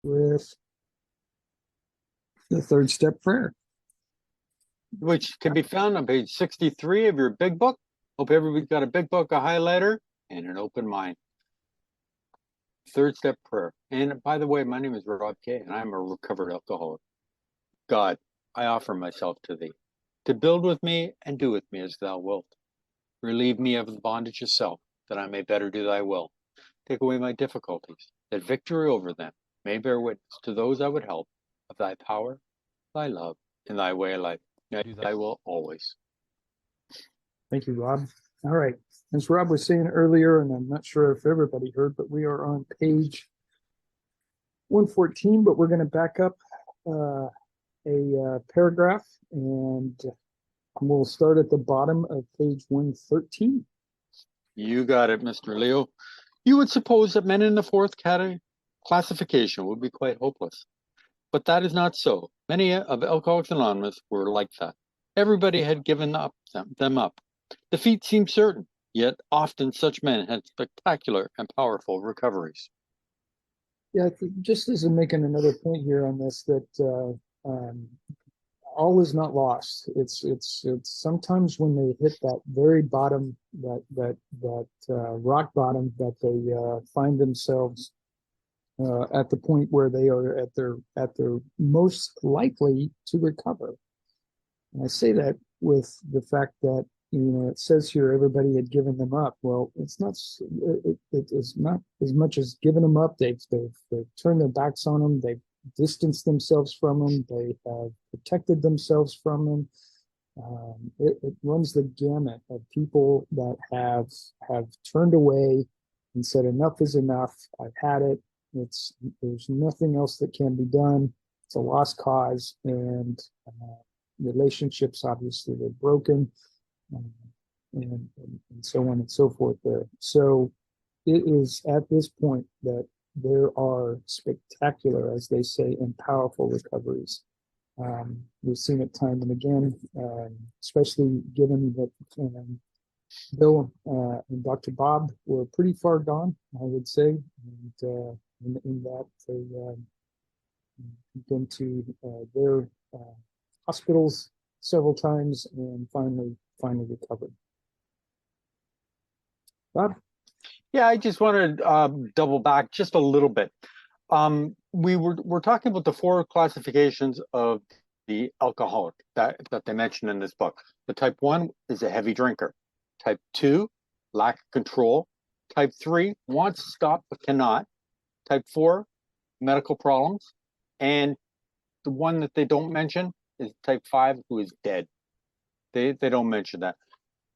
with the third step prayer. Which can be found on page 63 of your big book. Hope everybody's got a big book, a highlighter, and an open mind. Third step prayer. And by the way, my name is Rob Kay, and I'm a recovered alcoholic. God, I offer myself to thee, to build with me and do with me as thou wilt. Relieve me of the bondage of self, that I may better do thy will. Take away my difficulties, that victory over them may bear witness to those I would help of thy power, thy love, and thy way of life. I do thy will always. Thank you, Rob. All right. As Rob was saying earlier, and I'm not sure if everybody heard, but we are on page 114, but we're going to back up a paragraph, and we'll start at the bottom of page 113. You got it, Mr. Leo. You would suppose that men in the fourth classification would be quite hopeless. But that is not so. Many of Alcoholics Anonymous were like that. Everybody had given them up. Defeat seemed certain, yet often such men had spectacular and powerful recoveries. Yeah, I think just as I'm making another point here on this, that all is not lost. It's sometimes when they hit that very bottom, that rock bottom, that they find themselves at the point where they are at their most likely to recover. And I say that with the fact that, it says here everybody had given them up. Well, it's not. It is not as much as giving them up. They've turned their backs on them. They've distanced themselves from them. They have protected themselves from them. It runs the gamut of people that have turned away and said enough is enough. I've had it. There's nothing else that can be done. It's a lost cause, and relationships obviously they're broken, and so on and so forth. There, so it is at this point that there are spectacular, as they say, and powerful recoveries. We've seen it time and again, especially given that Bill and Dr. Bob were pretty far gone, I would say, and in that they've been to their hospitals several times and finally recovered. Bob? Yeah, I just want to double back just a little bit. We're talking about the four classifications of the alcoholic that they mentioned in this book. The type 1 is a heavy drinker. Type 2, lack of control. Type 3, wants to stop but cannot. Type 4, medical problems. And the one that they don't mention is type 5, who is dead. They don't mention that.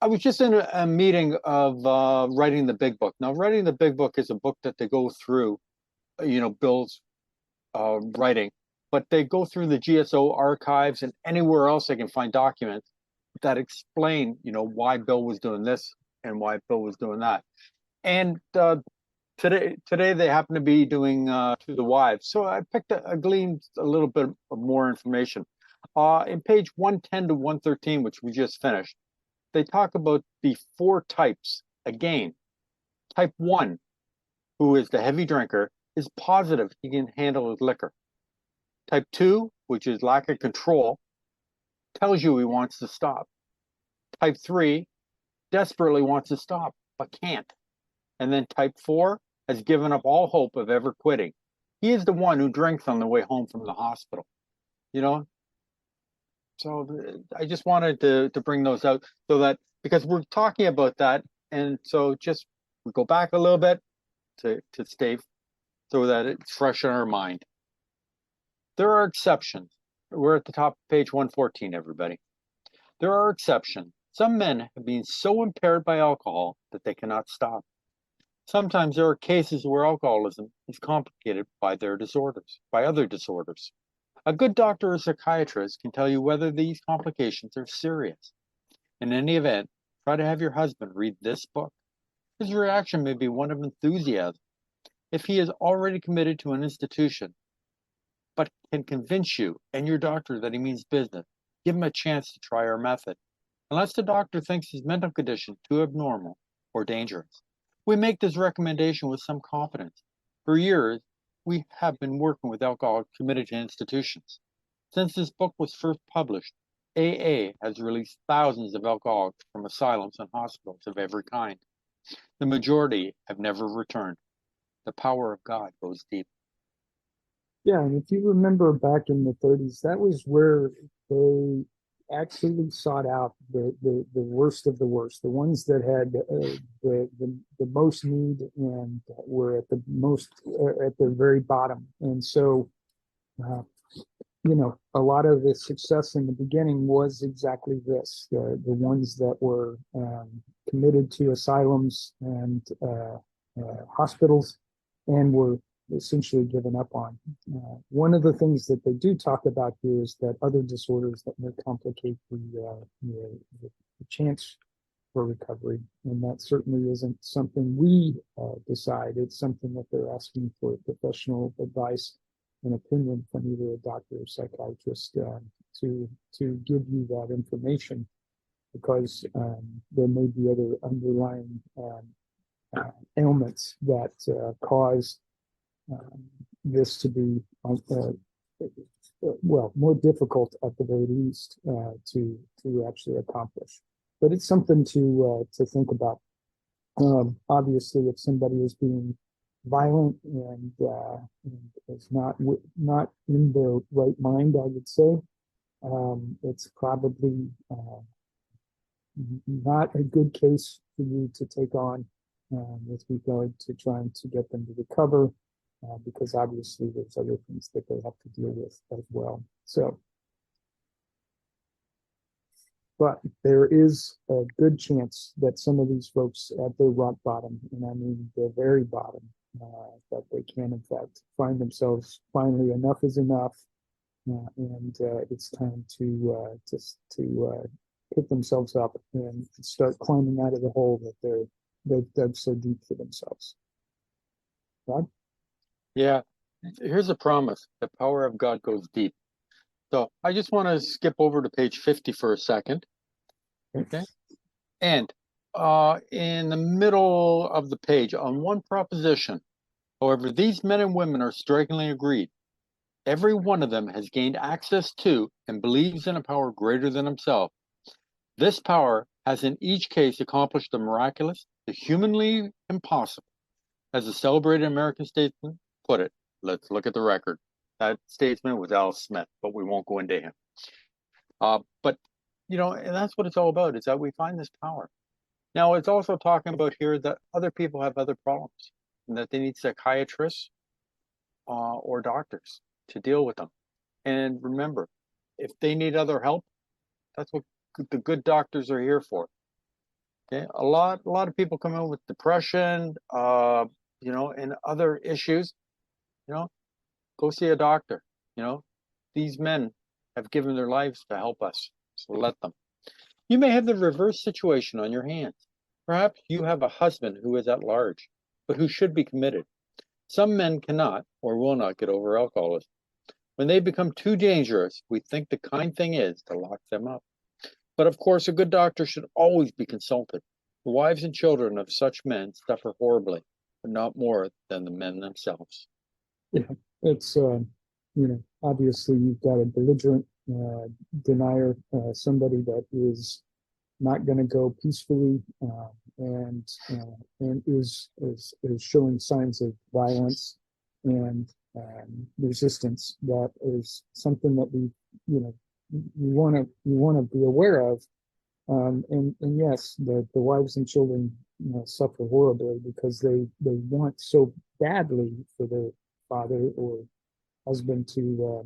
I was just in a meeting of writing the big book. Now, writing the big book is a book that they go through, Bill's writing, but they go through the GSO archives and anywhere else they can find documents that explain, why Bill was doing this and why Bill was doing that. And today they happen to be doing To the Wives. So I gleaned a little bit of more information. In page 110 to 113, which we just finished, they talk about the four types. Again, type 1, who is the heavy drinker, is positive he can handle his liquor. Type 2, which is lack of control, tells you he wants to stop. Type 3 desperately wants to stop, but can't. And then type 4 has given up all hope of ever quitting. He is the one who drinks on the way home from the hospital. So I just wanted to bring those out so that, because we're talking about that, and so just we go back a little bit to stay so that it's fresh in our mind. There are exceptions. We're at the top of page 114, everybody. There are exceptions. Some men have been so impaired by alcohol that they cannot stop. Sometimes there are cases where alcoholism is complicated by other disorders. A good doctor or psychiatrist can tell you whether these complications are serious. In any event, try to have your husband read this book. His reaction may be one of enthusiasm. If he is already committed to an institution, but can convince you and your doctor that he means business, give him a chance to try our method. Unless the doctor thinks his mental condition too abnormal or dangerous, we make this recommendation with some confidence. For years, we have been working with alcoholics committed to institutions. Since this book was first published, AA has released thousands of alcoholics from asylums and hospitals of every kind. The majority have never returned. The power of God goes deep. Yeah, and if you remember back in the 30s, that was where they actually sought out the worst of the worst, the ones that had the most need and were at the most at the very bottom. And so, uh, a lot of the success in the beginning was exactly this: the ones that were committed to asylums and hospitals and were essentially given up on. One of the things that they do talk about here is that other disorders that may complicate the chance for recovery, and that certainly isn't something we decide. It's something that they're asking for professional advice and opinion from either a doctor or psychiatrist to give you that information, because there may be other underlying ailments that cause this to be well, more difficult at the very least to actually accomplish. But it's something to think about. Obviously, if somebody is being violent and is not in their right mind, I would say it's probably not a good case for you to take on with regard to trying to get them to recover, because obviously there's other things that they have to deal with as well. So, but there is a good chance that some of these folks at their rock bottom, and I mean the very bottom, that they can in fact find themselves finally enough is enough, and it's time to pick themselves up and start climbing out of the hole that they've dug so deep for themselves. Rod? Yeah, here's a promise. The power of God goes deep. So I just want to skip over to page 50 for a second. Okay. And in the middle of the page, on one proposition, however, these men and women are strikingly agreed. Every one of them has gained access to and believes in a power greater than himself. This power has in each case accomplished the miraculous, the humanly impossible. As the celebrated American statesman put it, let's look at the record. That statesman was Al Smith, but we won't go into him. But, and that's what it's all about, is that we find this power. Now, it's also talking about here that other people have other problems and that they need psychiatrists or doctors to deal with them. And remember, if they need other help, that's what the good doctors are here for. Okay, a lot of people come in with depression, and other issues. Go see a doctor. These men have given their lives to help us, so let them. You may have the reverse situation on your hands. Perhaps you have a husband who is at large, but who should be committed. Some men cannot or will not get over alcoholism. When they become too dangerous, we think the kind thing is to lock them up. But of course, a good doctor should always be consulted. The wives and children of such men suffer horribly, but not more than the men themselves. Yeah, it's obviously you've got a belligerent denier, somebody that is not going to go peacefully, and is showing signs of violence and resistance. That is something that you want to be aware of. And yes, the wives and children suffer horribly because they want so badly for their father or husband to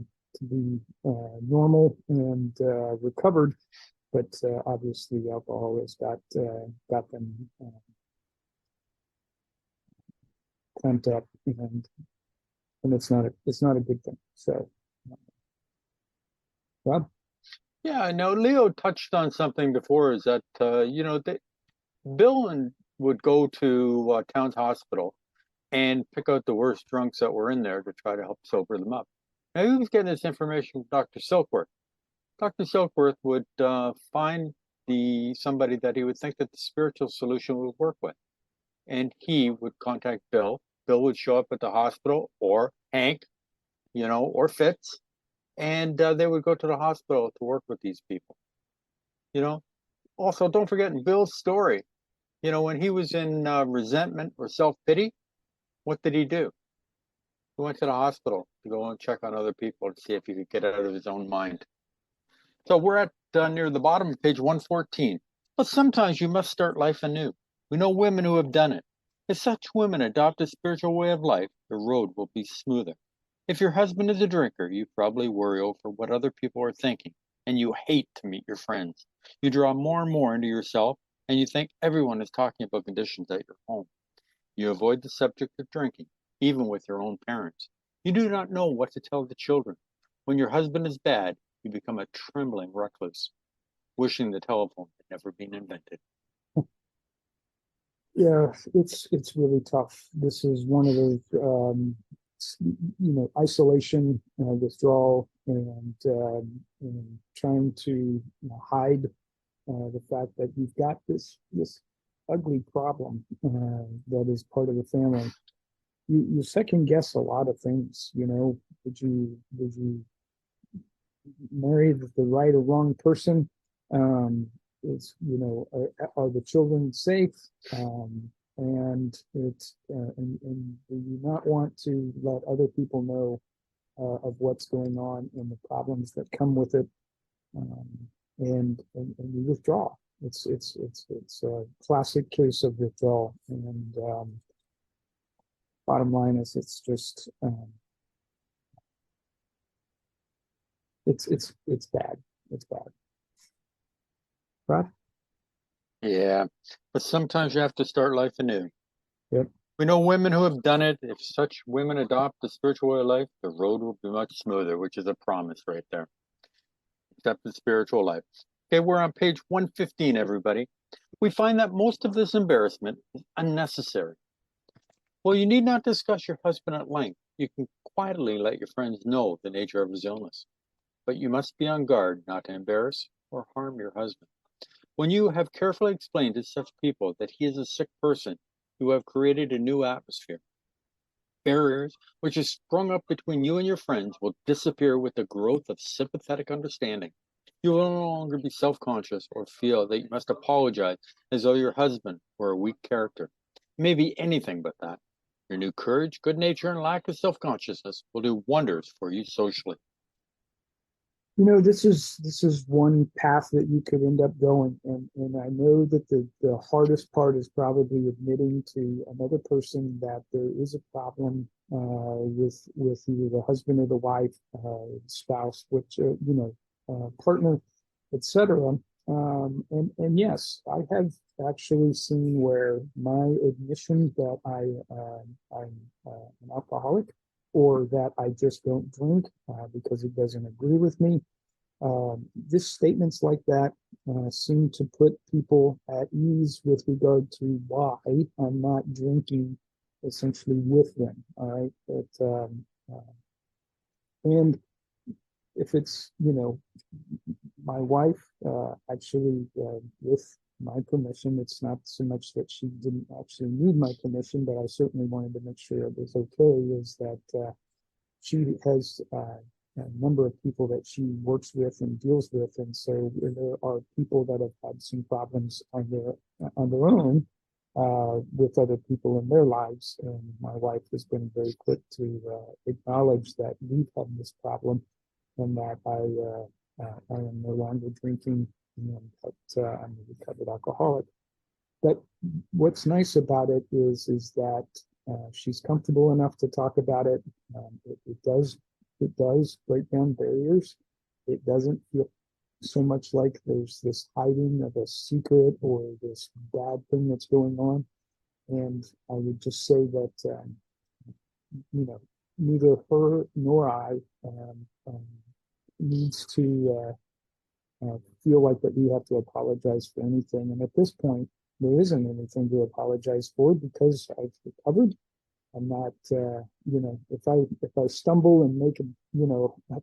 be normal and recovered, but obviously alcohol has got them clamped up, and it's not a good thing. So, Rob? Yeah, I know Leo touched on something before, is that, Bill would go to Towns Hospital and pick out the worst drunks that were in there to try to help sober them up. Now, he was getting this information from Dr. Silkworth. Dr. Silkworth would find somebody that he would think that the spiritual solution would work with. And he would contact Bill. Bill would show up at the hospital, or Hank, or Fitz, and they would go to the hospital to work with these people. You know, Also, don't forget Bill's story. When he was in resentment or self pity, what did he do? He went to the hospital to go and check on other people to see if he could get out of his own mind. So we're at near the bottom of page 114. But sometimes you must start life anew. We know women who have done it. If such women adopt a spiritual way of life, the road will be smoother. If your husband is a drinker, you probably worry over what other people are thinking, and you hate to meet your friends. You draw more and more into yourself, and you think everyone is talking about conditions at your home. You avoid the subject of drinking, even with your own parents. You do not know what to tell the children. When your husband is bad, you become a trembling recluse, wishing the telephone had never been invented. Yeah, it's really tough. This is one of those, isolation, withdrawal, and trying to hide the fact that you've got this ugly problem that is part of the family. You second guess a lot of things. Did you marry the right or wrong person? Are the children safe? And do you not want to let other people know of what's going on and the problems that come with it? Um, and you withdraw. It's a classic case of withdrawal. And bottom line is, it's just it's bad. It's bad. Right? Yeah, but sometimes you have to start life anew. Yep. We know women who have done it. If such women adopt the spiritual way of life, the road will be much smoother, which is a promise right there. Except the spiritual life. Okay, we're on page 115, everybody. We find that most of this embarrassment is unnecessary. Well, you need not discuss your husband at length. You can quietly let your friends know the nature of his illness. But you must be on guard not to embarrass or harm your husband. When you have carefully explained to such people that he is a sick person, you have created a new atmosphere. Barriers which have sprung up between you and your friends will disappear with the growth of sympathetic understanding. You will no longer be self conscious or feel that you must apologize as though your husband were a weak character. It may be anything but that. Your new courage, good nature, and lack of self consciousness will do wonders for you socially. This is one path that you could end up going, and I know that the hardest part is probably admitting to another person that there is a problem with either the husband or the wife, spouse, which partner, etc. And yes, I have actually seen where my admission that I'm an alcoholic, or that I just don't drink because it doesn't agree with me. Just statements like that seem to put people at ease with regard to why I'm not drinking essentially with them. All right. And if it's, my wife, actually, with my permission, it's not so much that she didn't actually need my permission, but I certainly wanted to make sure it was okay, is that she has a number of people that she works with and deals with, and so there are people that have had some problems on their own with other people in their lives, and my wife has been very quick to acknowledge that we've had this problem, and that I am no longer drinking, but I'm a recovered alcoholic. But what's nice about it is that she's comfortable enough to talk about it. It does break down barriers. It doesn't feel so much like there's this hiding of a secret or this bad thing that's going on. And I would just say that neither her nor I needs to feel like that we have to apologize for anything. And at this point, there isn't anything to apologize for because I've recovered. I'm not, if I stumble and make a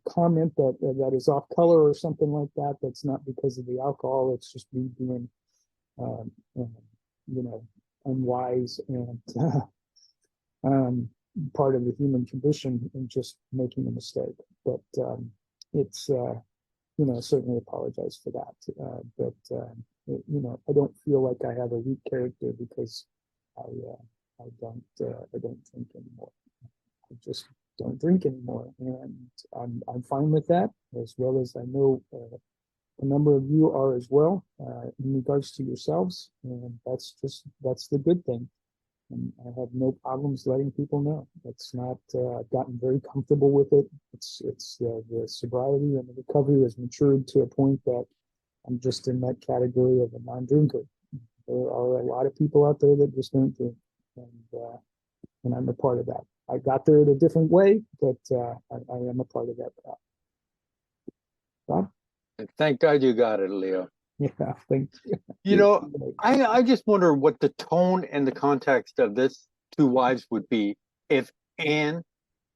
comment that is off color or something like that, that's not because of the alcohol. It's just me being, um, unwise, and um, part of the human condition and just making a mistake. But it's certainly apologize for that. I don't feel like I have a weak character because I don't drink anymore. I just don't drink anymore, and I'm fine with that, as well as I know a number of you are as well, in regards to yourselves, and that's the good thing. And I have no problems letting people know. It's not. I've gotten very comfortable with it. It's the sobriety and the recovery has matured to a point that I'm just in that category of a non-drinker. There are a lot of people out there that just don't drink, and I'm a part of that. I got there in a different way, but I am a part of that. Rob? Thank God you got it, Leo. Yeah, thanks. I just wonder what the tone and the context of this Two Wives would be if Anne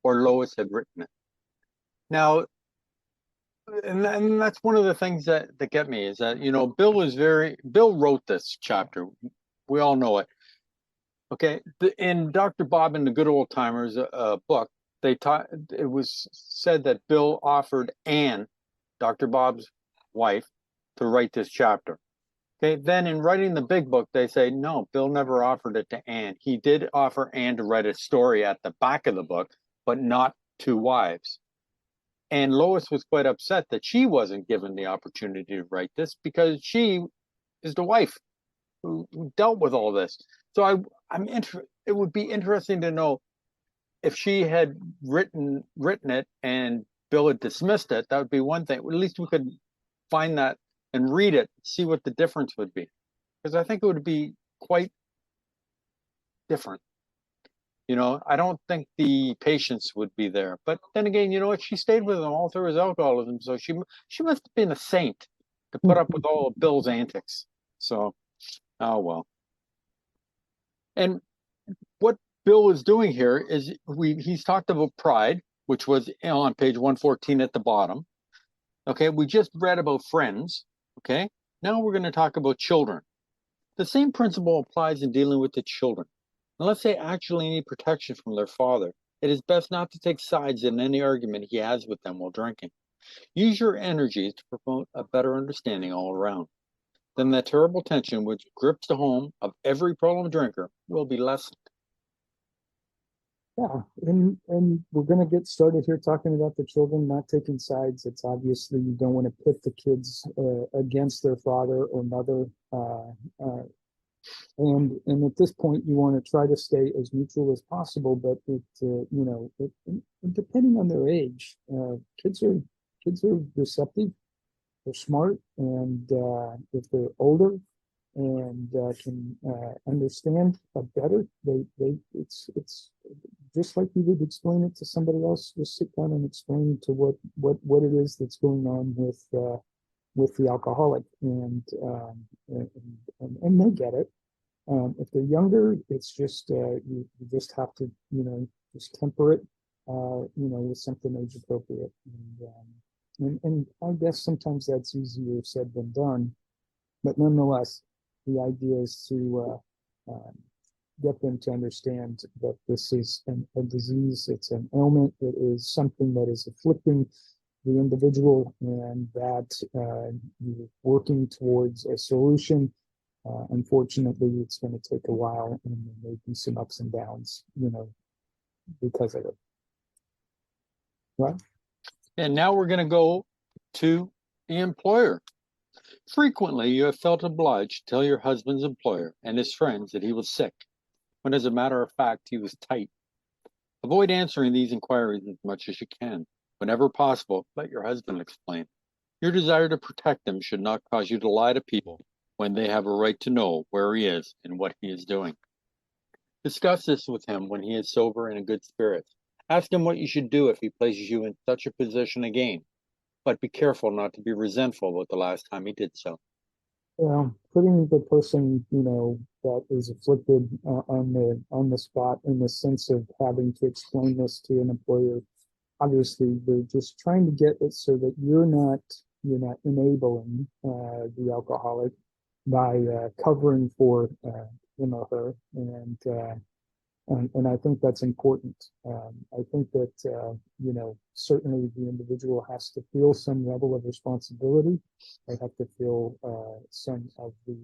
or Lois had written it. Now, and that's one of the things that get me is that, Bill wrote this chapter. We all know it. Okay. In Dr. Bob and the Good Old Timers book, it was said that Bill offered Anne, Dr. Bob's wife, to write this chapter. Okay, then in writing the big book, they say, no, Bill never offered it to Anne. He did offer Anne to write a story at the back of the book, but not Two Wives. And Lois was quite upset that she wasn't given the opportunity to write this because she is the wife who dealt with all this. So it would be interesting to know if she had written it and Bill had dismissed it. That would be one thing. At least we could find that and read it, see what the difference would be. Because I think it would be quite different. I don't think the patience would be there. But then again, you know what? She stayed with him all through his alcoholism. So she must have been a saint to put up with all of Bill's antics. So, oh well. And what Bill is doing here is he's talked about pride, which was on page 114 at the bottom. Okay, we just read about friends. Okay, now we're going to talk about children. The same principle applies in dealing with the children. Unless they actually need protection from their father, it is best not to take sides in any argument he has with them while drinking. Use your energies to promote a better understanding all around. Then that terrible tension which grips the home of every problem drinker will be lessened. Yeah, and we're going to get started here talking about the children, not taking sides. It's obviously you don't want to pit the kids against their father or mother, and at this point you want to try to stay as neutral as possible. But depending on their age, kids are receptive, they're smart, and if they're older and can understand better, it's just like you would explain it to somebody else. Just sit down and explain to what it is that's going on with the alcoholic, and they get it. If they're younger, it's just you just have to just temper it with something age appropriate, and I guess sometimes that's easier said than done, but nonetheless, the idea is to get them to understand that this is a disease, it's an ailment, it is something that is afflicting the individual, and that you're working towards a solution. Unfortunately, it's going to take a while, and there may be some ups and downs, because of it. Right? And now we're going to go to the employer. Frequently, you have felt obliged to tell your husband's employer and his friends that he was sick, when as a matter of fact, he was tight. Avoid answering these inquiries as much as you can. Whenever possible, let your husband explain. Your desire to protect him should not cause you to lie to people when they have a right to know where he is and what he is doing. Discuss this with him when he is sober and in good spirits. Ask him what you should do if he places you in such a position again, but be careful not to be resentful about the last time he did so. Well, putting the person, that is afflicted on the spot, in the sense of having to explain this to an employer, obviously they're just trying to get it so that you're not enabling the alcoholic by covering for him or her, and And I think that's important. I think that, certainly the individual has to feel some level of responsibility. They have to feel some of the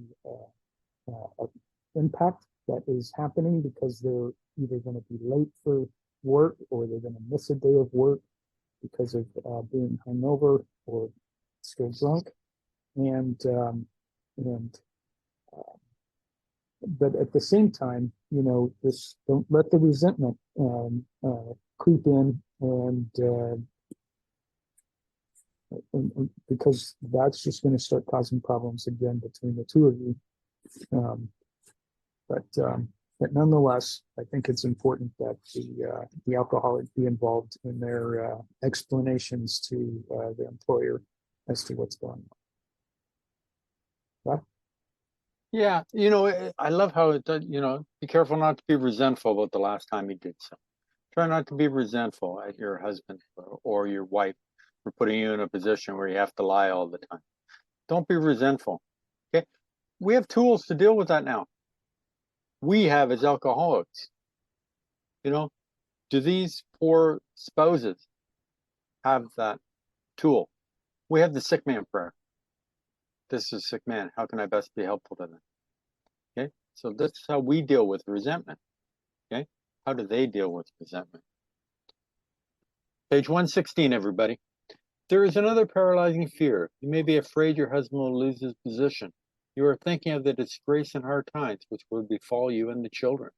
impact that is happening because they're either going to be late for work or they're going to miss a day of work because of being hungover or still drunk. And but at the same time, this don't let the resentment creep in, and because that's just going to start causing problems again between the two of you. Um, but nonetheless, I think it's important that the alcoholic be involved in their explanations to the employer as to what's going on. Yeah, I love how it does, be careful not to be resentful about the last time you did so. Try not to be resentful at your husband or your wife for putting you in a position where you have to lie all the time. Don't be resentful. Okay. We have tools to deal with that now. We have as alcoholics. Do these poor spouses have that tool? We have the sick man prayer. This is a sick man. How can I best be helpful to them? Okay. So that's how we deal with resentment. Okay. How do they deal with resentment? Page 116, everybody. There is another paralyzing fear. You may be afraid your husband will lose his position. You are thinking of the disgrace and hard times which would befall you and the children.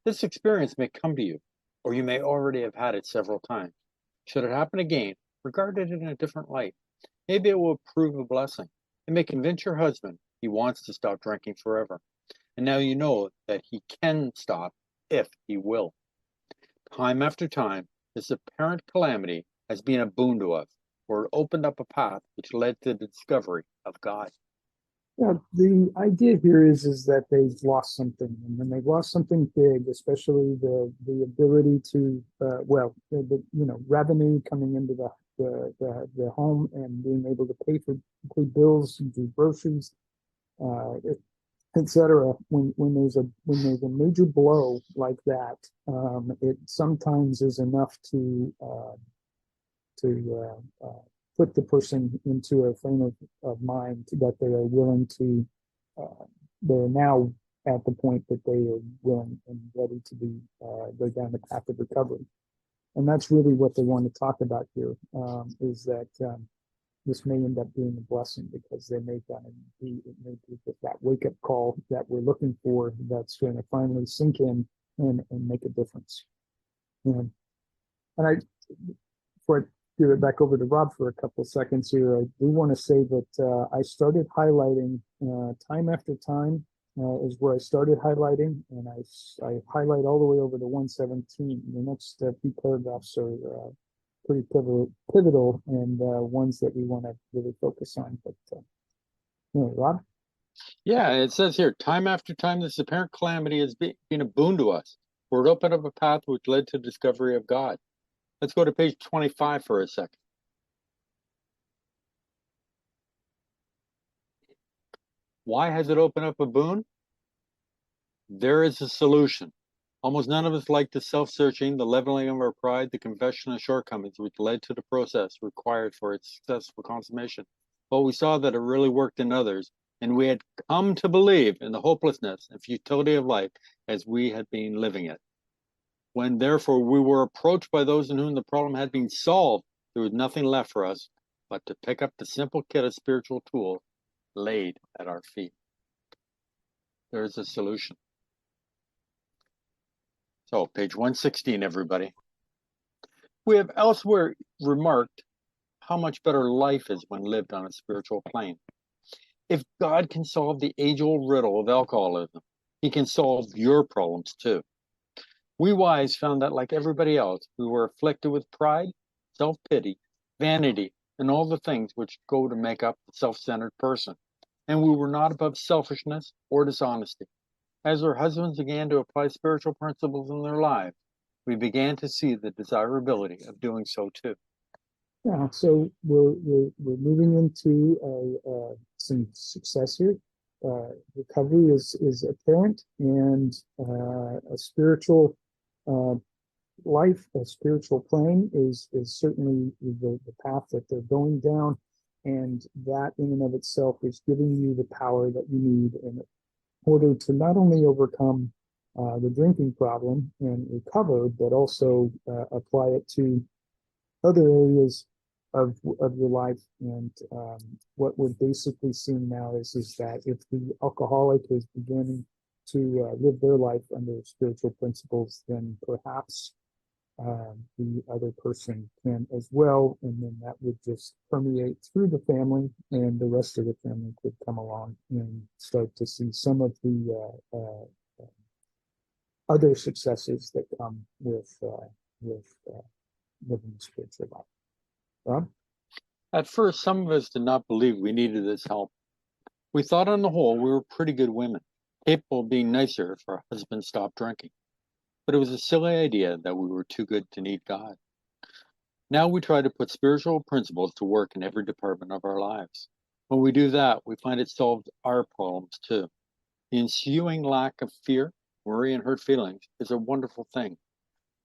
This experience may come to you, or you may already have had it several times. Should it happen again, regard it in a different light. Maybe it will prove a blessing. It may convince your husband he wants to stop drinking forever. And now you know that he can stop if he will. Time after time, this apparent calamity has been a boon to us, for it opened up a path which led to the discovery of God. Yeah, the idea here is that they've lost something, and when they've lost something big, especially the ability to revenue coming into the home and being able to pay bills and do groceries, etc. When there's a major blow like that, it sometimes is enough to put the person into a frame of mind that they are willing to, they're now at the point that they are willing and ready to go down the path of recovery. And that's really what they want to talk about here, is that this may end up being a blessing because it may be that wake-up call that we're looking for that's going to finally sink in and make a difference. And before I give it back over to Rob for a couple of seconds here, I do want to say that I started highlighting time after time is where I started highlighting, and I highlight all the way over to 117. The next few paragraphs are pretty pivotal and ones that we want to really focus on. But Rob? Yeah, it says here, time after time, this apparent calamity has been a boon to us, for it opened up a path which led to discovery of God. Let's go to page 25 for a second. Why has it opened up a boon? There is a solution. Almost none of us like the self-searching, the leveling of our pride, the confession of shortcomings which led to the process required for its successful consummation. But we saw that it really worked in others, and we had come to believe in the hopelessness and futility of life as we had been living it. When therefore we were approached by those in whom the problem had been solved, there was nothing left for us but to pick up the simple kit of spiritual tools laid at our feet. There is a solution. So, page 116, everybody. We have elsewhere remarked how much better life is when lived on a spiritual plane. If God can solve the age-old riddle of alcoholism, he can solve your problems too. We wise found that, like everybody else, we were afflicted with pride, self-pity, vanity, and all the things which go to make up the self-centered person. And we were not above selfishness or dishonesty. As our husbands began to apply spiritual principles in their lives, we began to see the desirability of doing so too. Yeah, so we're moving into some success here. Recovery is apparent, and a spiritual life, a spiritual plane is certainly the path that they're going down, and that in and of itself is giving you the power that you need in order to not only overcome the drinking problem and recover, but also apply it to other areas of your life. And what we're basically seeing now is that if the alcoholic is beginning to live their life under spiritual principles, then perhaps the other person can as well, and then that would just permeate through the family, and the rest of the family could come along and start to see some of the other successes that come with living a spiritual life. Rob? At first, some of us did not believe we needed this help. We thought on the whole we were pretty good women, capable of being nicer if our husband stopped drinking. But it was a silly idea that we were too good to need God. Now we try to put spiritual principles to work in every department of our lives. When we do that, we find it solved our problems too. The ensuing lack of fear, worry, and hurt feelings is a wonderful thing.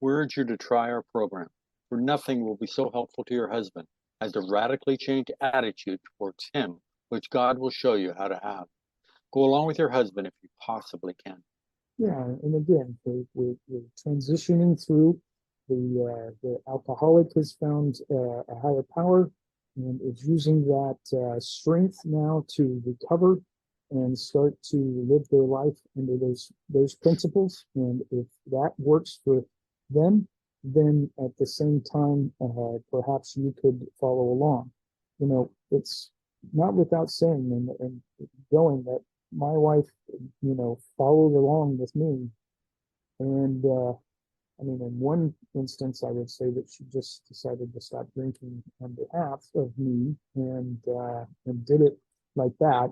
We urge you to try our program, for nothing will be so helpful to your husband as to radically change attitude towards him, which God will show you how to have. Go along with your husband if you possibly can. Yeah, and again, we're transitioning through. The alcoholic has found a higher power and is using that strength now to recover and start to live their life under those principles. And if that works for them, then at the same time, perhaps you could follow along. You know, it's not without saying and going that my wife, followed along with me. And I mean, in one instance, I would say that she just decided to stop drinking on behalf of me, and did it like that,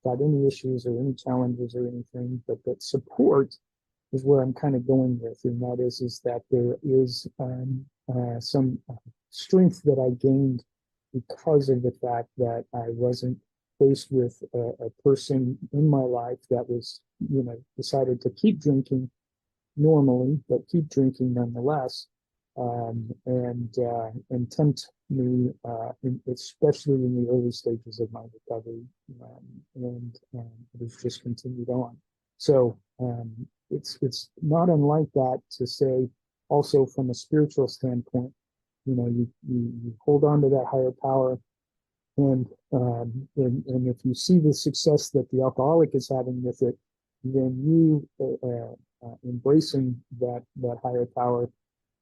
without any issues or any challenges or anything. But that support is where I'm kind of going with, and that is that there is some strength that I gained because of the fact that I wasn't faced with a person in my life that was, decided to keep drinking normally, but keep drinking nonetheless, and tempt me, especially in the early stages of my recovery, and it has just continued on. So it's not unlike that to say, also from a spiritual standpoint, you hold on to that higher power, and if you see the success that the alcoholic is having with it, then you embracing that higher power,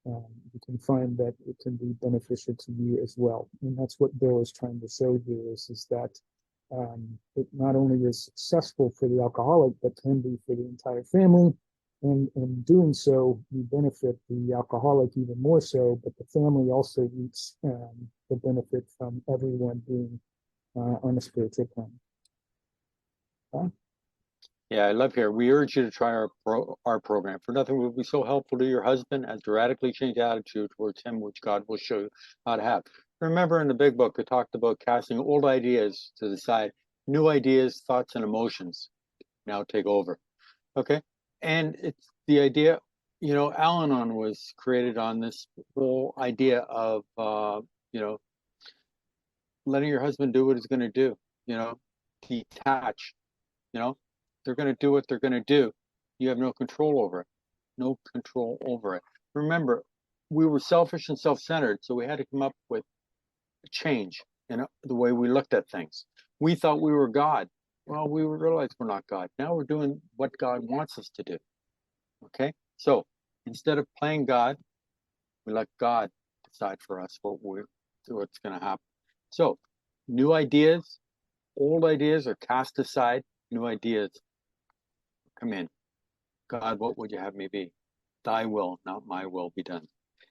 you can find that it can be beneficial to you as well. And that's what Bill is trying to show here is that it not only is successful for the alcoholic, but can be for the entire family. And in doing so, you benefit the alcoholic even more so, but the family also reaps the benefit from everyone being on a spiritual plane. Yeah, I love here. We urge you to try our program, for nothing will be so helpful to your husband as to radically change attitude towards him, which God will show you how to have. Remember in the big book, it talked about casting old ideas to the side. New ideas, thoughts, and emotions now take over. Okay? And it's the idea, Al-Anon was created on this whole idea of, letting your husband do what he's going to do, detach, they're going to do what they're going to do. You have no control over it. No control over it. Remember, we were selfish and self-centered, so we had to come up with a change in the way we looked at things. We thought we were God. Well, we realized we're not God. Now we're doing what God wants us to do. Okay? So instead of playing God, we let God decide for us what's going to happen. So new ideas, old ideas are cast aside. New ideas come in. God, what would you have me be? Thy will, not my will, be done.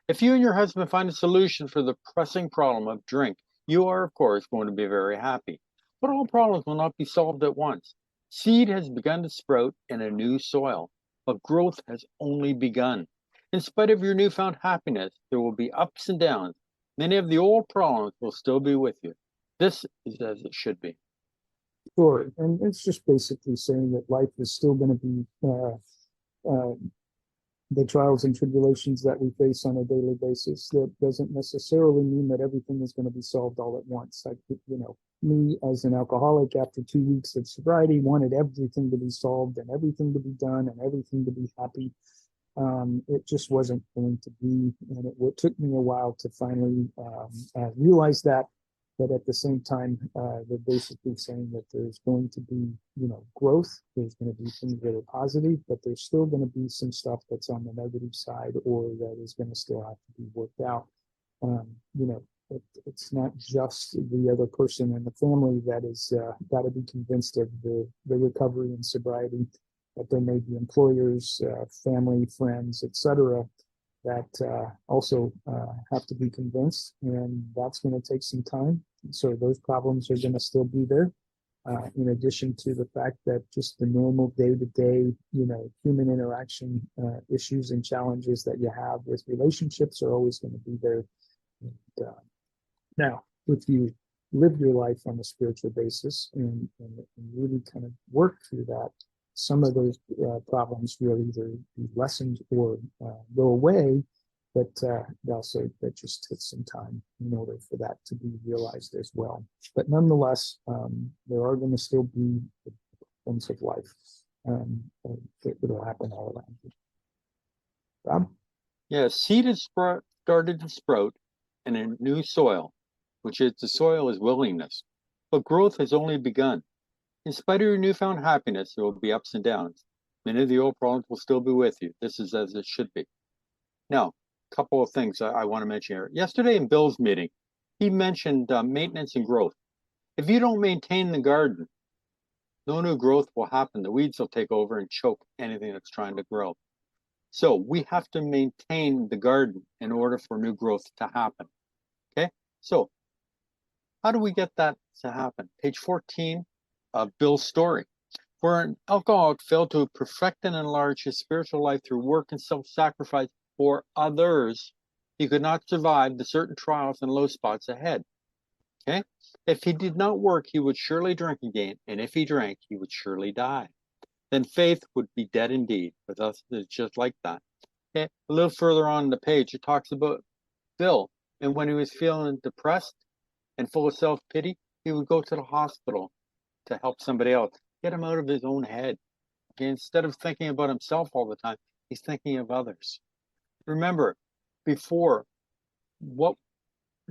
If you and your husband find a solution for the pressing problem of drink, you are, of course, going to be very happy. But all problems will not be solved at once. Seed has begun to sprout in a new soil, but growth has only begun. In spite of your newfound happiness, there will be ups and downs. Many of the old problems will still be with you. This is as it should be. Sure, and it's just basically saying that life is still going to be the trials and tribulations that we face on a daily basis. That doesn't necessarily mean that everything is going to be solved all at once. Like, me as an alcoholic, after 2 weeks of sobriety, wanted everything to be solved and everything to be done and everything to be happy. It just wasn't going to be, and it took me a while to finally realize that. But at the same time, they're basically saying that there's going to be, growth. There's going to be things that are positive, but there's still going to be some stuff that's on the negative side, or that is going to still have to be worked out. It's not just the other person in the family that is got to be convinced of the recovery and sobriety, but there may be employers, family, friends, etc., that also have to be convinced, and that's going to take some time. So those problems are going to still be there, in addition to the fact that just the normal day-to-day, human interaction issues and challenges that you have with relationships are always going to be there. And, now, if you live your life on a spiritual basis and really kind of work through that, some of those problems will either be lessened or go away, but also that just takes some time in order for that to be realized as well. But nonetheless, there are going to still be things of life that will happen all around you. Rob? Yeah, seed is started to sprout in a new soil, which is the soil is willingness, but growth has only begun. In spite of your newfound happiness, there will be ups and downs. Many of the old problems will still be with you. This is as it should be. Now, a couple of things I want to mention here. Yesterday in Bill's meeting, he mentioned maintenance and growth. If you don't maintain the garden, no new growth will happen. The weeds will take over and choke anything that's trying to grow. So we have to maintain the garden in order for new growth to happen. Okay, so how do we get that to happen? Page 14 of Bill's story. For an alcoholic failed to perfect and enlarge his spiritual life through work and self-sacrifice for others, he could not survive the certain trials and low spots ahead. Okay? If he did not work, he would surely drink again, and if he drank, he would surely die. Then faith would be dead indeed. With us, it's just like that. Okay? A little further on the page, it talks about Bill, and when he was feeling depressed and full of self-pity, he would go to the hospital to help somebody else, get him out of his own head. Okay? Instead of thinking about himself all the time, he's thinking of others. Remember, before, what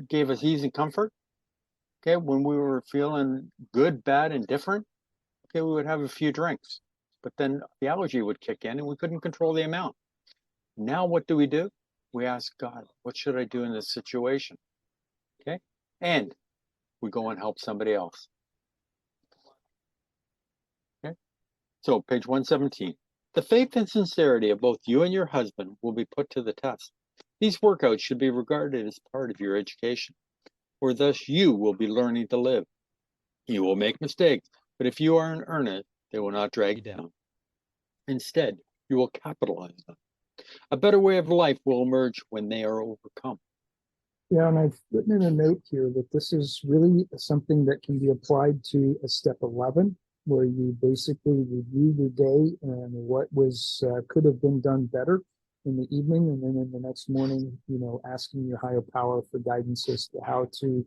gave us ease and comfort? Okay, when we were feeling good, bad, and different, okay, we would have a few drinks, but then the allergy would kick in and we couldn't control the amount. Now what do? We ask God, what should I do in this situation? Okay, and we go and help somebody else. Okay, so page 117. The faith and sincerity of both you and your husband will be put to the test. These workouts should be regarded as part of your education, for thus you will be learning to live. You will make mistakes, but if you are in earnest, they will not drag you down. Instead, you will capitalize them. A better way of life will emerge when they are overcome. Yeah, and I've written in a note here that this is really something that can be applied to a step 11, where you basically review your day and what was could have been done better in the evening, and then in the next morning, asking your higher power for guidance as to how to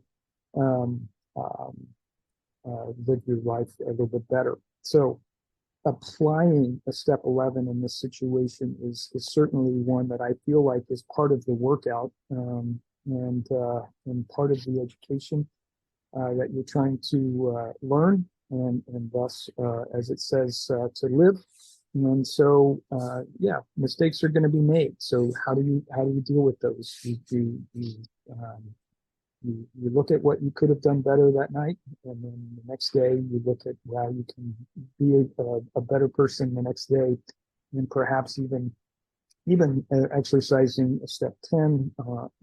live your life a little bit better. So applying a step 11 in this situation is certainly one that I feel like is part of the workout, and part of the education that you're trying to learn, and thus, as it says, to live. And so, mistakes are going to be made. So how do you deal with those? You look at what you could have done better that night, and then the next day you look at how you can be a better person the next day, and perhaps even exercising a step 10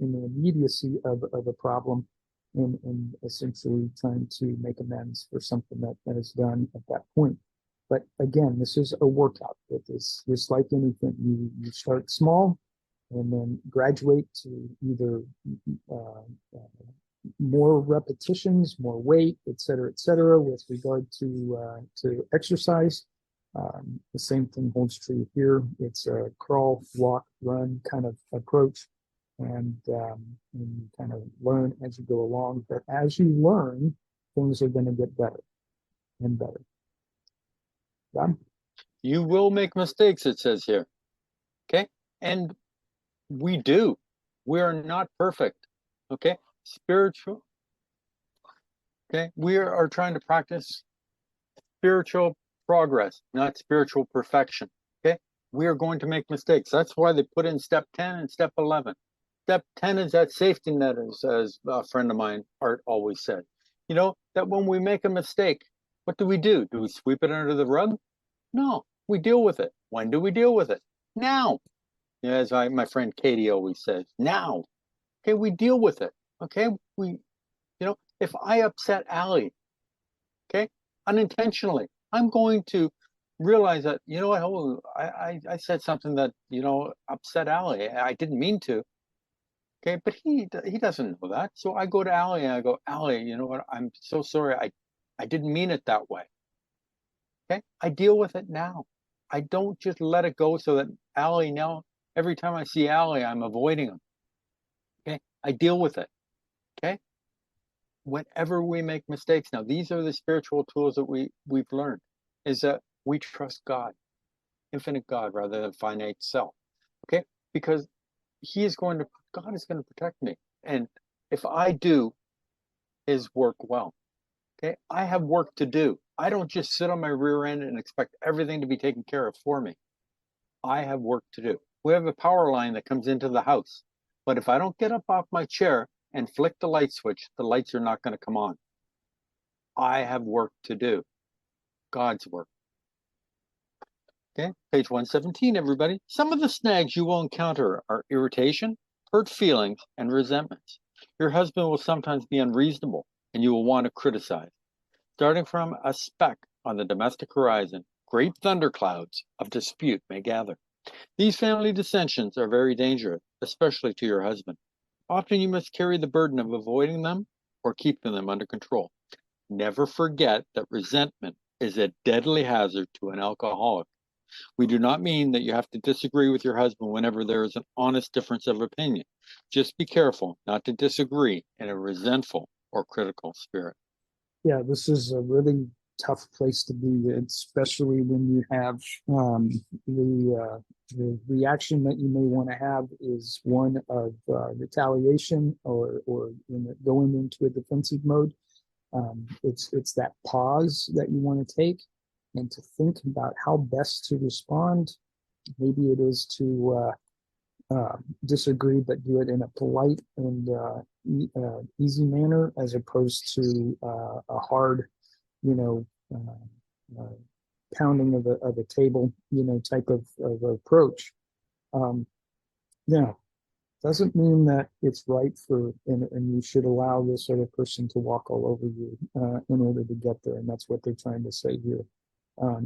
in the immediacy of a problem, and essentially trying to make amends for something that is done at that point. But again, this is a workout. It is just like anything. You start small and then graduate to either more repetitions, more weight, et cetera, with regard to exercise. The same thing holds true here. It's a crawl, walk, run kind of approach, and you kind of learn as you go along. But as you learn, things are going to get better and better. Yeah. You will make mistakes, it says here. Okay. And we do. We are not perfect. Okay. Spiritual. Okay. We are trying to practice spiritual progress, not spiritual perfection. Okay. We are going to make mistakes. That's why they put in step 10 and step 11. Step 10 is that safety net, as a friend of mine, Art, always said. You know, that when we make a mistake, what do? Do we sweep it under the rug? No, we deal with it. When do we deal with it? Now. Yeah, as my friend Katie always says, now. Okay, we deal with it. Okay, if I upset Allie, okay, unintentionally, I'm going to realize that, you know what, oh, I said something that, upset Allie. I didn't mean to. Okay, but he doesn't know that. So I go to Allie and I go, Allie, you know what? I'm so sorry. I didn't mean it that way. Okay, I deal with it now. I don't just let it go so that Allie now, every time I see Allie, I'm avoiding him. Okay, I deal with it. Okay, whenever we make mistakes, now these are the spiritual tools that we've learned, is that we trust God, infinite God, rather than finite self. Okay, because God is going to protect me, and if I do His work well, okay, I have work to do. I don't just sit on my rear end and expect everything to be taken care of for me. I have work to do. We have a power line that comes into the house, but if I don't get up off my chair and flick the light switch, the lights are not going to come on. I have work to do. God's work. Okay, page 117, everybody. Some of the snags you will encounter are irritation, hurt feelings, and resentments. Your husband will sometimes be unreasonable, and you will want to criticize. Starting from a speck on the domestic horizon, great thunderclouds of dispute may gather. These family dissensions are very dangerous, especially to your husband. Often you must carry the burden of avoiding them or keeping them under control. Never forget that resentment is a deadly hazard to an alcoholic. We do not mean that you have to disagree with your husband whenever there is an honest difference of opinion. Just be careful not to disagree in a resentful or critical spirit. Yeah, this is a really tough place to be, especially when you have the reaction that you may want to have is one of retaliation or going into a defensive mode. It's that pause that you want to take and to think about how best to respond. Maybe it is to disagree, but do it in a polite and easy manner, as opposed to a hard, you know, pounding of a table, type of approach. Yeah, doesn't mean that it's right and you should allow this other person to walk all over you in order to get there. And that's what they're trying to say here.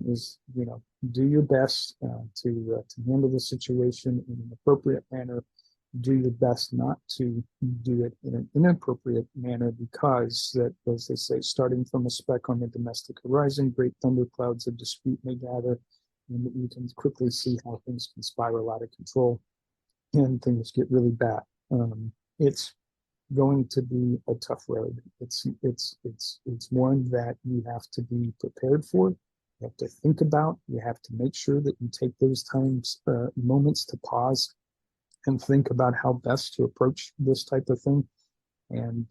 Is, do your best to handle the situation in an appropriate manner. Do your best not to do it in an inappropriate manner, because that, as they say, starting from a speck on the domestic horizon, great thunderclouds of dispute may gather, and you can quickly see how things can spiral out of control and things get really bad. It's going to be a tough road. It's one that you have to be prepared for. You have to think about. You have to make sure that you take those moments to pause and think about how best to approach this type of thing, and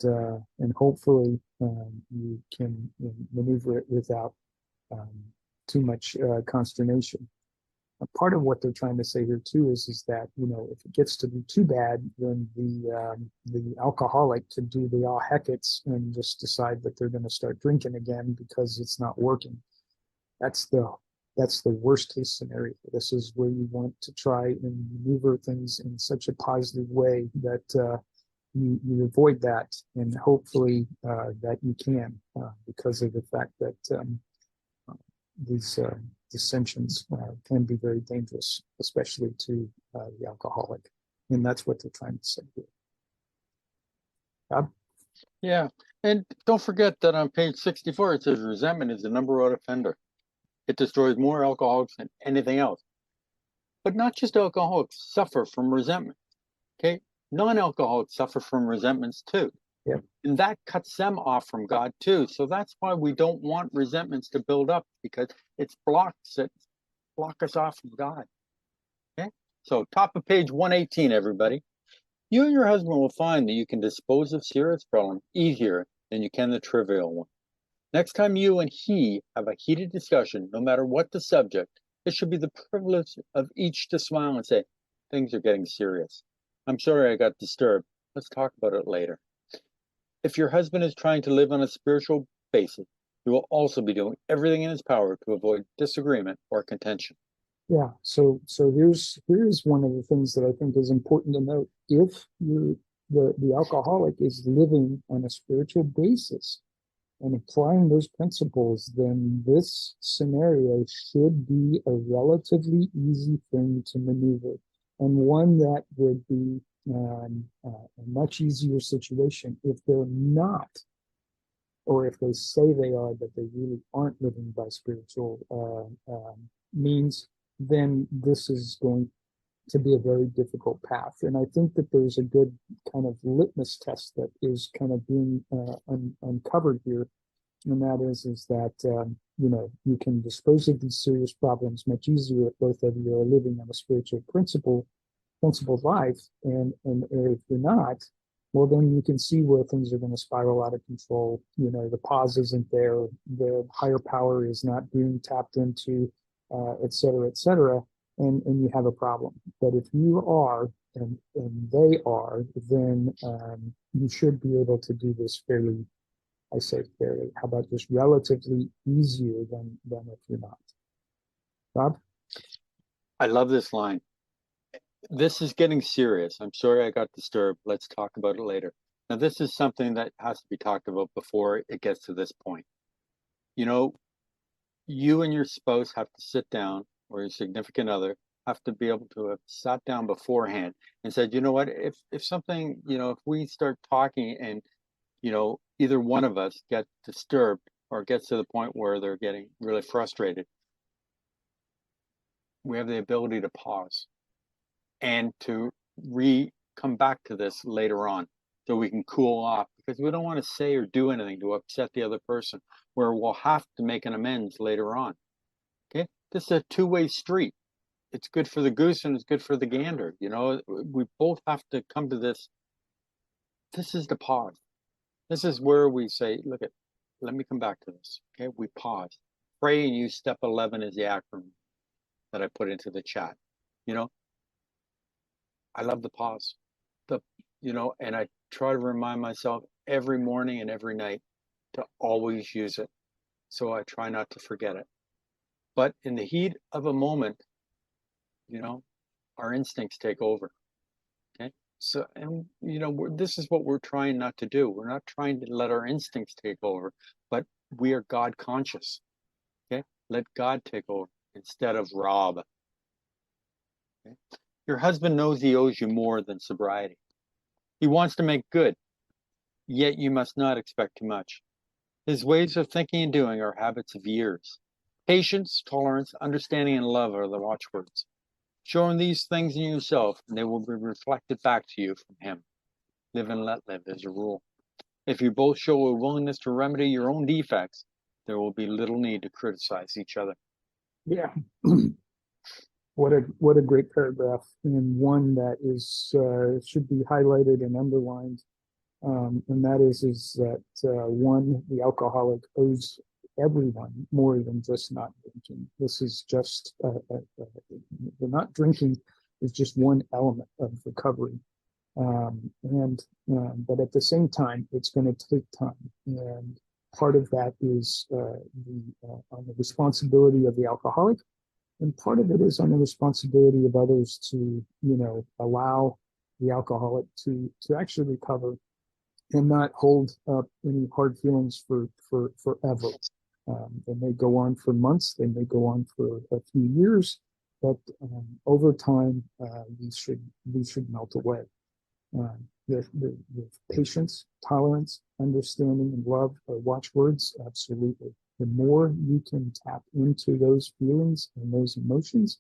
hopefully you can maneuver it without too much consternation. A part of what they're trying to say here too is that, if it gets to be too bad, then the alcoholic could do the all heckets and just decide that they're going to start drinking again because it's not working. That's the worst case scenario. This is where you want to try and maneuver things in such a positive way that you avoid that, and hopefully that you can, because of the fact that these dissensions can be very dangerous, especially to the alcoholic. And that's what they're trying to say here. Bob? Yeah. And don't forget that on page 64, it says resentment is the number one offender. It destroys more alcoholics than anything else. But not just alcoholics suffer from resentment. Okay, non-alcoholics suffer from resentments too. Yep. And that cuts them off from God too. So that's why we don't want resentments to build up, because it's blocks that block us off from God. Okay, so top of page 118, everybody. You and your husband will find that you can dispose of serious problems easier than you can the trivial one. Next time you and he have a heated discussion, no matter what the subject, it should be the privilege of each to smile and say, things are getting serious. I'm sorry I got disturbed. Let's talk about it later. If your husband is trying to live on a spiritual basis, he will also be doing everything in his power to avoid disagreement or contention. Yeah. So here's one of the things that I think is important to note. If the alcoholic is living on a spiritual basis and applying those principles, then this scenario should be a relatively easy thing to maneuver, and one that would be a much easier situation if they're not, or if they say they are, but they really aren't living by spiritual means. Then this is going to be a very difficult path. And I think that there's a good kind of litmus test that is kind of being uncovered here. And that is that, you can dispose of these serious problems much easier if both of you are living on a spiritual principled life. And if you're not, well, then you can see where things are going to spiral out of control. The pause isn't there. The higher power is not being tapped into, et cetera, et cetera. And you have a problem. But if you are, and they are, then you should be able to do this fairly. I say fairly. How about just relatively easier than if you're not? Rob? I love this line. This is getting serious. I'm sorry I got disturbed. Let's talk about it later. Now, this is something that has to be talked about before it gets to this point. You and your spouse have to sit down, or your significant other have to be able to have sat down beforehand and said, you know what, if something, if we start talking and, either one of us get disturbed or gets to the point where they're getting really frustrated, we have the ability to pause and to come back to this later on, so we can cool off, because we don't want to say or do anything to upset the other person, where we'll have to make an amends later on. Okay, this is a two-way street. It's good for the goose and it's good for the gander. We both have to come to this. This is the pause. This is where we say, look, let me come back to this. Okay, we pause. Pray and use step 11 as the acronym that I put into the chat. I love the pause. And I try to remind myself every morning and every night to always use it. So I try not to forget it. But in the heat of a moment, our instincts take over. Okay. So, and this is what we're trying not to do. We're not trying to let our instincts take over, but we are God conscious. Okay. Let God take over instead of Rob. Okay? Your husband knows he owes you more than sobriety. He wants to make good, yet you must not expect too much. His ways of thinking and doing are habits of years. Patience, tolerance, understanding, and love are the watchwords. Show him these things in yourself, and they will be reflected back to you from him. Live and let live is a rule. If you both show a willingness to remedy your own defects, there will be little need to criticize each other. Yeah. What a great paragraph, and one that is should be highlighted and underlined. And that is that one, the alcoholic owes everyone more than just not drinking. This is just the not drinking is just one element of recovery, but at the same time, it's going to take time, and part of that is on the responsibility of the alcoholic, and part of it is on the responsibility of others to allow the alcoholic to actually recover and not hold up any hard feelings for forever. They may go on for months, they may go on for a few years, but over time, these should melt away. With patience, tolerance, understanding, and love are watchwords, absolutely. the more you can tap into those feelings and those emotions,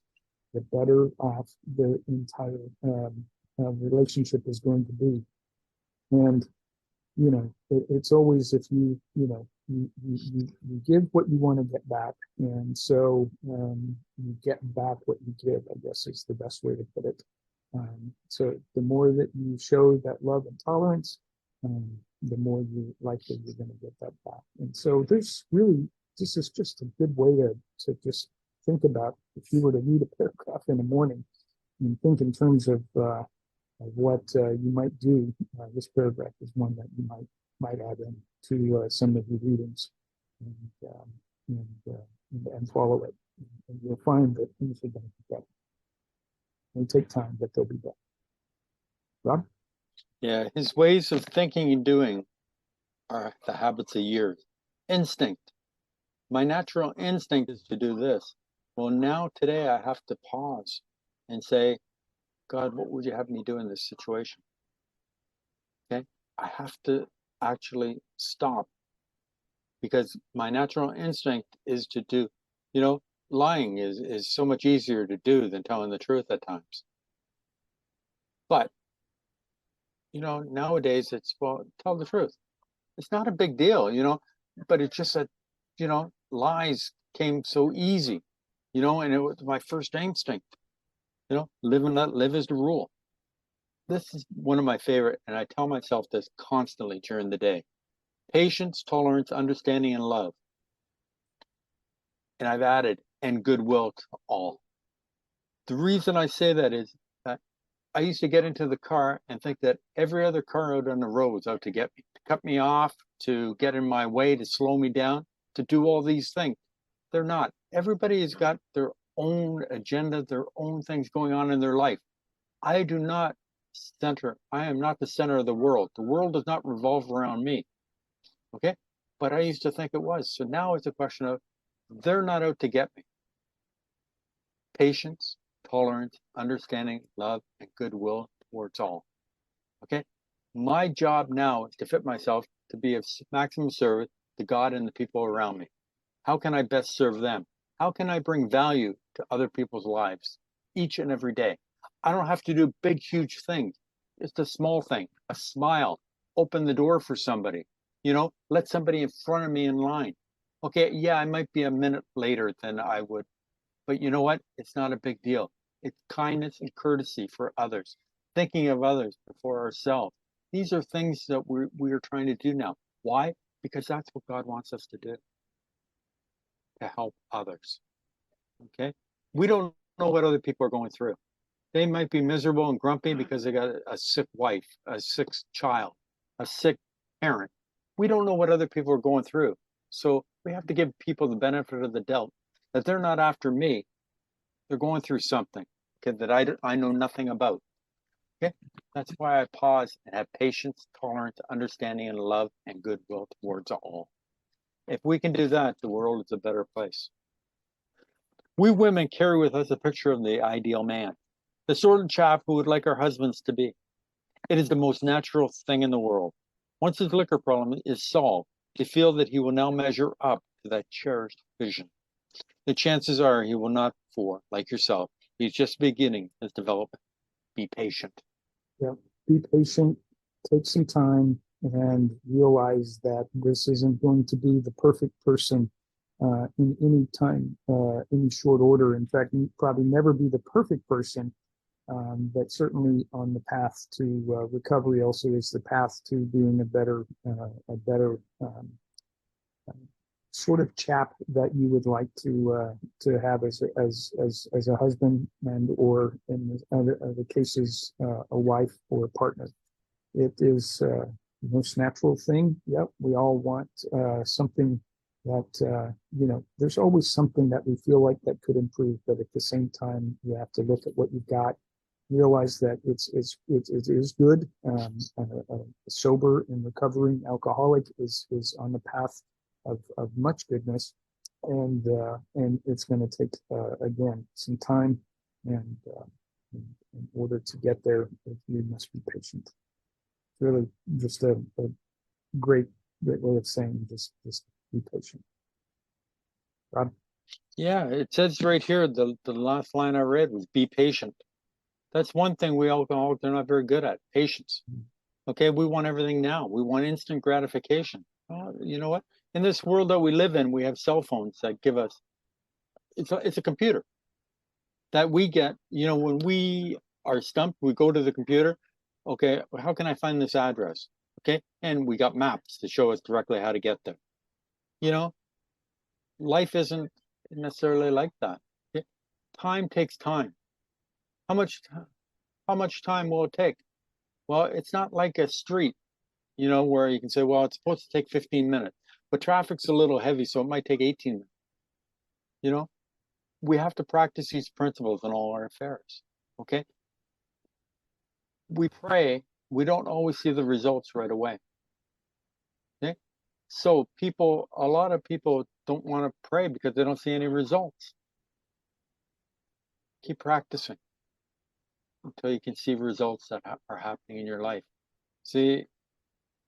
the better off the entire relationship is going to be. And it's always, if you give what you want to get back, and so you get back what you give, I guess is the best way to put it. So the more that you show that love and tolerance, the more you likely you're going to get that back. And so this is just a good way to just think about, if you were to read a paragraph in the morning and think in terms of what you might do. This paragraph is one that you might add in to some of your readings, and follow it. And you'll find that things are going to be better. They take time, but they'll be better. Rob? Yeah, his ways of thinking and doing are the habits of years. Instinct. My natural instinct is to do this. Well, now today I have to pause and say, God, what would you have me do in this situation? Okay, I have to actually stop, because my natural instinct is to do, lying is so much easier to do than telling the truth at times. But, nowadays it's, well, tell the truth. It's not a big deal, but it's just that, lies came so easy, and it was my first instinct. Live and let live is the rule. This is one of my favorite, and I tell myself this constantly during the day. Patience, tolerance, understanding, and love. And I've added, and goodwill to all. The reason I say that is that I used to get into the car and think that every other car out on the road was out to get me, to cut me off, to get in my way, to slow me down, to do all these things. They're not. Everybody has got their own agenda, their own things going on in their life. I am not the center of the world. The world does not revolve around me. Okay? But I used to think it was. So now it's a question of, they're not out to get me. Patience, tolerance, understanding, love, and goodwill towards all. Okay? My job now is to fit myself to be of maximum service to God and the people around me. How can I best serve them? How can I bring value to other people's lives each and every day? I don't have to do big, huge things. It's a small thing, a smile, open the door for somebody, let somebody in front of me in line. Okay, yeah, I might be a minute later than I would, but you know what? It's not a big deal. It's kindness and courtesy for others, thinking of others before ourselves. These are things that we are trying to do now. Why? Because that's what God wants us to do, to help others. Okay? We don't know what other people are going through. They might be miserable and grumpy because they got a sick wife, a sick child, a sick parent. We don't know what other people are going through. So we have to give people the benefit of the doubt that they're not after me. They're going through something, okay, that I know nothing about. Okay? That's why I pause and have patience, tolerance, understanding, and love and goodwill towards all. If we can do that, the world is a better place. We women carry with us a picture of the ideal man, the sort of chap who would like our husbands to be. It is the most natural thing in the world. Once his liquor problem is solved, to feel that he will now measure up to that cherished vision. The chances are he will not, for, like yourself, he's just beginning his development. Be patient. Yeah, be patient, take some time, and realize that this isn't going to be the perfect person in any time, any short order. In fact, you probably never be the perfect person, but certainly on the path to recovery also is the path to being a better sort of chap that you would like to have as a husband, and or in other cases a wife or a partner. It is the most natural thing. Yep, we all want something that there's always something that we feel like that could improve, but at the same time you have to look at what you've got, realize that it is good. A sober and recovering alcoholic is on the path of much goodness, and it's going to take again some time, and in order to get there, you must be patient. It's really just a great way of saying just be patient. Rob? Yeah, it says right here, the last line I read was be patient. That's one thing we alcoholics are not very good at, patience. Okay, we want everything now. We want instant gratification. You know what? In this world that we live in, we have cell phones that give us, it's a computer that we get, when we are stumped, we go to the computer. Okay, how can I find this address? Okay, and we got maps to show us directly how to get there. You know, life isn't necessarily like that. Okay? Time takes time. How much how much time will it take? Well, it's not like a street, where you can say, well, it's supposed to take 15 minutes, but traffic's a little heavy, so it might take 18 minutes. You know, we have to practice these principles in all our affairs. Okay. We pray, we don't always see the results right away. Okay. So a lot of people don't want to pray because they don't see any results. Keep practicing until you can see results that are happening in your life. See,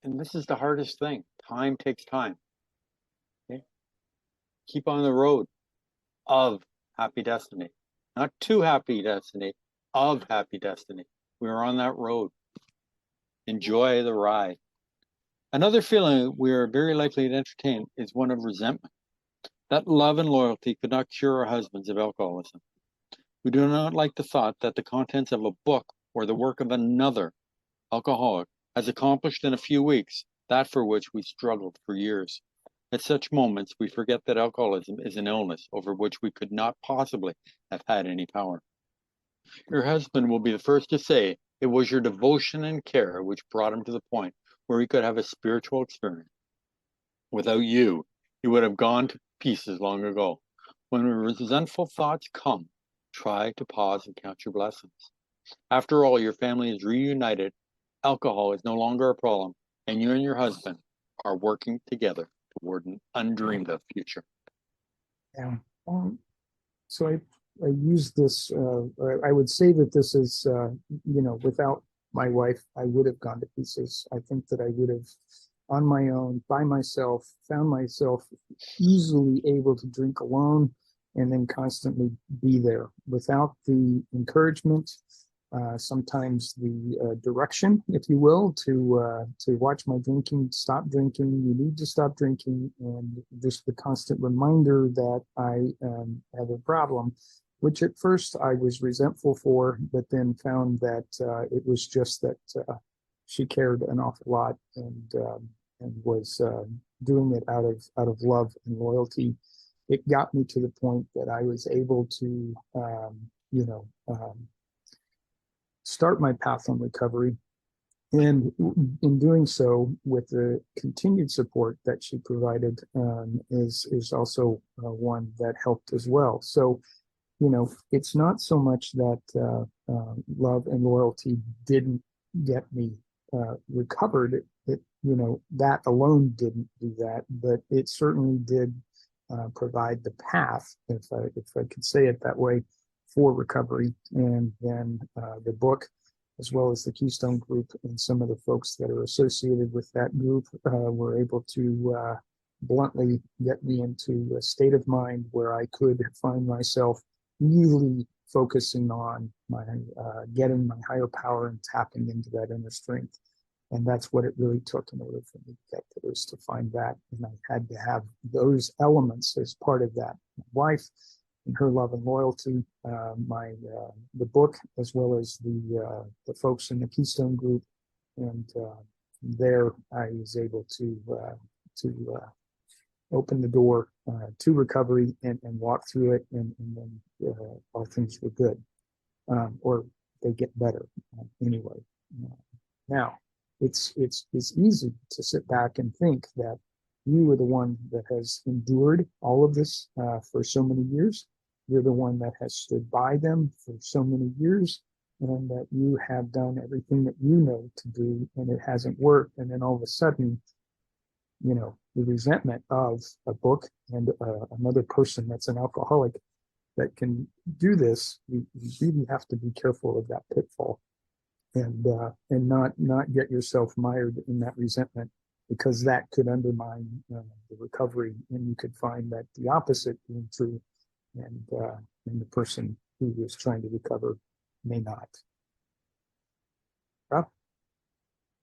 and this is the hardest thing. Time takes time. Okay? Keep on the road of happy destiny, not to happy destiny, of happy destiny. We are on that road. Enjoy the ride. Another feeling we are very likely to entertain is one of resentment. That love and loyalty could not cure our husbands of alcoholism. We do not like the thought that the contents of a book or the work of another alcoholic has accomplished in a few weeks that for which we struggled for years. At such moments, we forget that alcoholism is an illness over which we could not possibly have had any power. Your husband will be the first to say it was your devotion and care which brought him to the point where he could have a spiritual experience. Without you, he would have gone to pieces long ago. When resentful thoughts come, try to pause and count your blessings. After all, your family is reunited. Alcohol is no longer a problem, and you and your husband are working together toward an undreamed of future. Yeah. So I use this, I would say that this is, without my wife, I would have gone to pieces. I think that I would have, on my own, by myself, found myself easily able to drink alone and then constantly be there without the encouragement, sometimes the direction, if you will, to watch my drinking, stop drinking. You need to stop drinking, and just the constant reminder that I have a problem, which at first I was resentful for, but then found that it was just that she cared an awful lot and was doing it out of love and loyalty. It got me to the point that I was able to, start my path on recovery. And in doing so, with the continued support that she provided, is also one that helped as well. So, it's not so much that love and loyalty didn't get me recovered. That alone didn't do that, but it certainly did provide the path, if I could say it that way, for recovery. And then the book, as well as the Keystone Group and some of the folks that are associated with that group, were able to bluntly get me into a state of mind where I could find myself really focusing on my getting my higher power and tapping into that inner strength. And that's what it really took in order for me to get there, is to find that. And I had to have those elements as part of that. My wife and her love and loyalty, the book, as well as the folks in the Keystone Group, and there I was able to open the door to recovery and walk through it, and then all things were good, or they get better anyway. Now, it's easy to sit back and think that you are the one that has endured all of this for so many years. You're the one that has stood by them for so many years, and that you have done everything that you know to do, and it hasn't worked. And then all of a sudden, the resentment of a book and another person that's an alcoholic that can do this, you really have to be careful of that pitfall, and not get yourself mired in that resentment, because that could undermine the recovery, and you could find that the opposite being true, and the person who was trying to recover may not. Rob?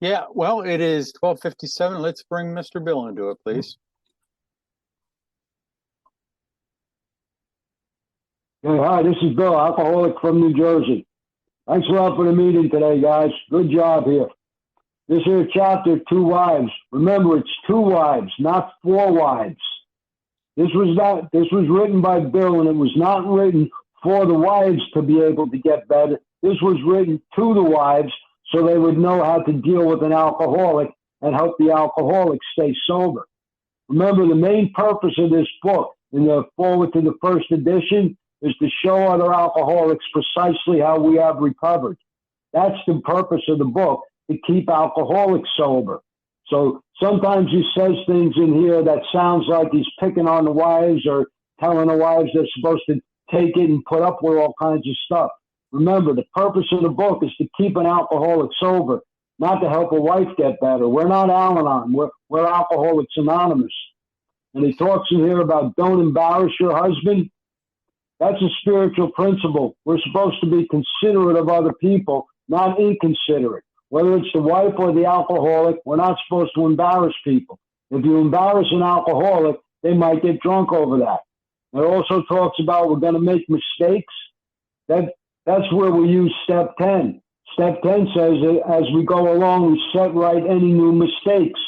Yeah, well, it is 12:57. Let's bring Mr. Bill into it, please. Hey, hi, this is Bill, alcoholic from New Jersey. Thanks a lot for the meeting today, guys. Good job here. This here chapter, 2 wives. Remember, it's 2 wives, not 4 wives. This was written by Bill, and it was not written for the wives to be able to get better. This was written to the wives so they would know how to deal with an alcoholic and help the alcoholic stay sober. Remember, the main purpose of this book, in the forward to the first edition, is to show other alcoholics precisely how we have recovered. That's the purpose of the book, to keep alcoholics sober. So sometimes he says things in here that sounds like he's picking on the wives or telling the wives they're supposed to take it and put up with all kinds of stuff. Remember, the purpose of the book is to keep an alcoholic sober, not to help a wife get better. We're not Al-Anon. We're Alcoholics Anonymous. And he talks in here about don't embarrass your husband. That's a spiritual principle. We're supposed to be considerate of other people, not inconsiderate. Whether it's the wife or the alcoholic, we're not supposed to embarrass people. If you embarrass an alcoholic, they might get drunk over that. It also talks about we're going to make mistakes. That's where we use step 10. Step 10 says that as we go along, we set right any new mistakes.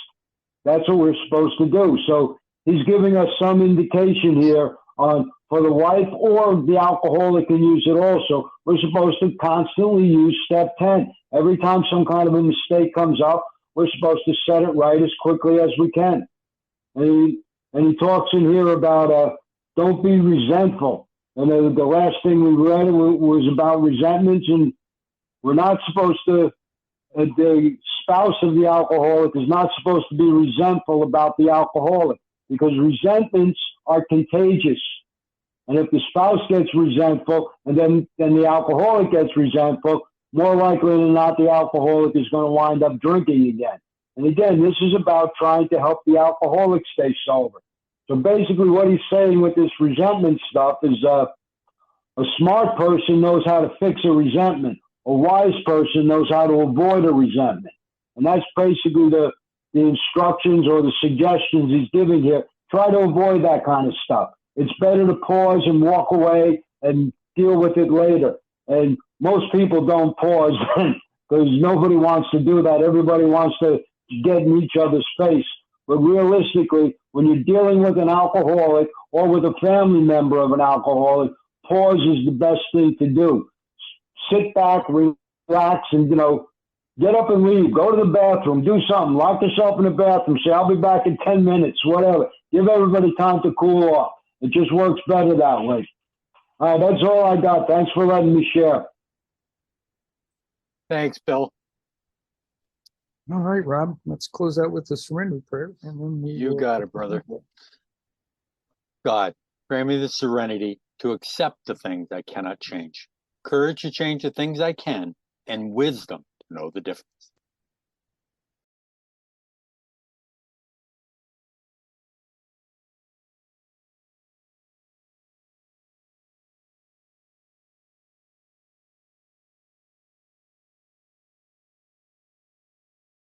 That's what we're supposed to do. So he's giving us some indication here on for the wife, or the alcoholic can use it also. We're supposed to constantly use step 10. Every time some kind of a mistake comes up, we're supposed to set it right as quickly as we can. And he talks in here about don't be resentful. And the last thing we read was about resentments, and we're not supposed to, the spouse of the alcoholic is not supposed to be resentful about the alcoholic, because resentments are contagious. And if the spouse gets resentful and then the alcoholic gets resentful, more likely than not, the alcoholic is going to wind up drinking again. And again, this is about trying to help the alcoholic stay sober. So basically what he's saying with this resentment stuff is a smart person knows how to fix a resentment. A wise person knows how to avoid a resentment. And that's basically the instructions or the suggestions he's giving here. Try to avoid that kind of stuff. It's better to pause and walk away and deal with it later. And most people don't pause because nobody wants to do that. Everybody wants to get in each other's face. But realistically, when you're dealing with an alcoholic or with a family member of an alcoholic, pause is the best thing to do. Sit back, relax, and, get up and leave. Go to the bathroom. Do something. Lock yourself in the bathroom. Say, I'll be back in 10 minutes, whatever. Give everybody time to cool off. It just works better that way. All right, that's all I got. Thanks for letting me share. Thanks, Bill. All right, Rob, let's close out with the surrender prayer. And then You got it, brother. God, grant me the serenity to accept the things I cannot change, courage to change the things I can, and wisdom to know the difference.